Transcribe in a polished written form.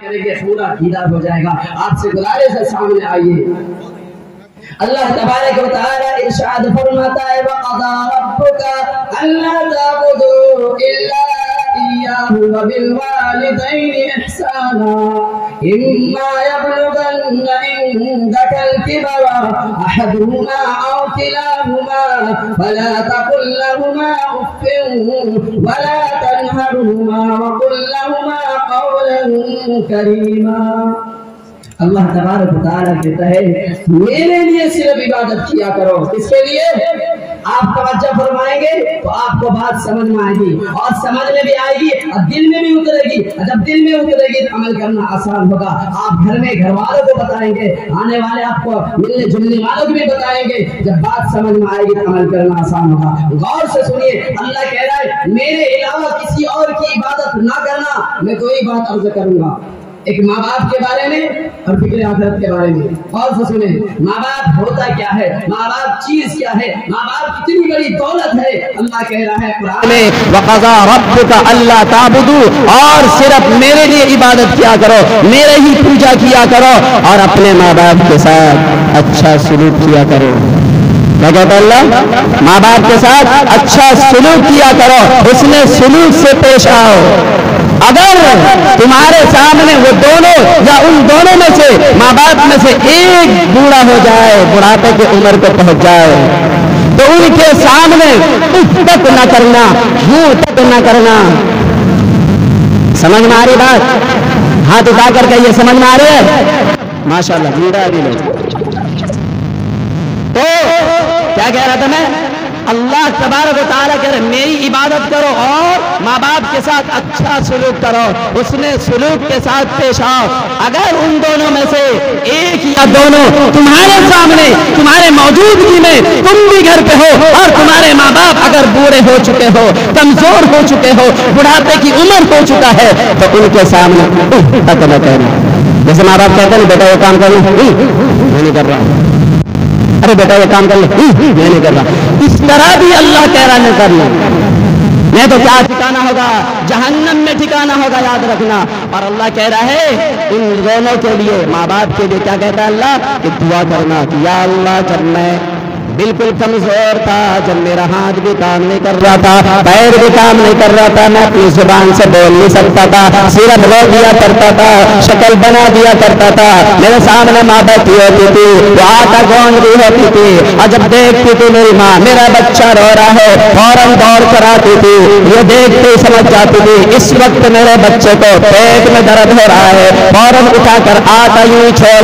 کریں گے پورا دیدار ہو جائے گا. آپ سے گزارش ہے سامنے آئیے. اللہ تبارک و تعالی ارشاد فرماتا ہے وَقَضَىٰ رَبُّكَ أَلَّا تَعْبُدُوا إِلَّا إِيَّاهُ وَبِالْوَالِدَيْنِ إِحْسَانًا إِمَّا يَبْلُغَنَّ عِندَكَ الْكِبَرَ أَحَدُهُمَا أَوْ كِلَاهُمَا فَلَا تَقُل لَّهُمَا أُفٍّ وَلَا تَنْهَرْهُمَا وَقُل لَّهُمَا قَوْلًا كَرِيمًا. اللہ تبارک و تعالیٰ کہتا ہے میرے لیے صرف عبادت کیا کرو. کس کے لیے؟ آپ توجہ فرمائیں گے تو آپ کو بات سمجھ میں آئے گی اور سمجھ میں بھی آئے گی اور دل میں بھی اترے گی. جب دل میں اترے گی تو عمل کرنا آسان ہوگا. آپ گھر میں گھر والوں کو بتائیں گے, آنے والے آپ کو ملنے جلنے والوں کو بھی بتائیں گے. جب بات سمجھ میں آئے گی تو عمل کرنا آسان ہوگا. غور سے سنیے, اللہ کہہ رہا ہے میرے علاوہ کسی اور کی عبادت نہ کرنا. میں کوئی بات عرض کروں گا, ایک ماں باپ کے بارے میں اور فکر آخرت کے بارے میں. اور سے سنیں, ماں باپ ہوتا کیا ہے, ماں باپ چیز کیا ہے, ماں باپ کتنی بڑی دولت ہے. اللہ کہہ رہا ہے قرآن میں وَقَضَىٰ رَبُّكَ أَلَّا تَعْبُدُوا, اور صرف میرے لیے عبادت کیا کرو, میرے ہی پوجا کیا کرو اور اپنے ماں باپ کے ساتھ اچھا سلوک کیا کرو. کیا کہتا اللہ؟ ماں باپ کے ساتھ اچھا سلوک کیا کرو, حسن سلوک سے پیش آؤ. اگر تمہارے سامنے وہ دونوں یا ان دونوں میں سے ماں باپ میں سے ایک بوڑھا ہو جائے, بڑھاپے کی عمر کو پہنچ جائے, تو ان کے سامنے اف تک نہ کرنا, یوں تک نہ کرنا. سمجھ میں آ رہی بات؟ ہاتھ اٹھا کر کے یہ سمجھ میں آ رہی ہے؟ ماشاء اللہ بوڑھا بھی لوگ. تو کیا کہہ رہا تھا میں؟ اللہ تبارک و تعالیٰ کہہ رہے میری عبادت کرو اور ماں باپ کے ساتھ اچھا سلوک کرو, اس نے سلوک کے ساتھ پیش آؤ. اگر ان دونوں میں سے ایک یا دونوں تمہارے سامنے تمہارے موجودگی میں تم بھی گھر پہ ہو اور تمہارے ماں باپ اگر بوڑھے ہو چکے ہو, کمزور ہو چکے ہو, بڑھاپے کی عمر ہو چکا ہے, تو ان کے سامنے تک نہ کہنا. جیسے ماں باپ کہتے ہیں بیٹا یہ کام کر لو, میں نہیں کر رہا. ارے بیٹا یہ کام کر لو, میں نہیں کر رہا. اس طرح بھی اللہ کہہ رہا ہے کرنا, نہیں تو کیا ٹھکانا ہوگا؟ جہنم میں ٹھکانا ہوگا, یاد رکھنا. اور اللہ کہہ رہا ہے ان دونوں کے لیے, ماں باپ کے لیے کیا کہتا ہے اللہ کہ دعا کرنا کہ یا اللہ جب میں بالکل کمزور تھا, جب میرا ہاتھ بھی کام نہیں کر رہا تھا, پیر بھی کام نہیں کر رہا تھا, میں اپنی زبان سے بول نہیں سکتا تھا, صرف رو دیا کرتا تھا, شکل بنا دیا کرتا تھا, میرے سامنے ماں بیٹھی ہوتی تھی, وہ آٹا گوند رہی ہوتی تھی, اور جب دیکھتی تھی میری ماں میرا بچہ رو رہا ہے فوراً دوڑ کر آتی تھی, یہ دیکھتے ہی سمجھ جاتی تھی اس وقت میرے بچے کو پیٹ میں درد ہو رہا ہے, فوراً اٹھا کر آٹا یوں چھوڑ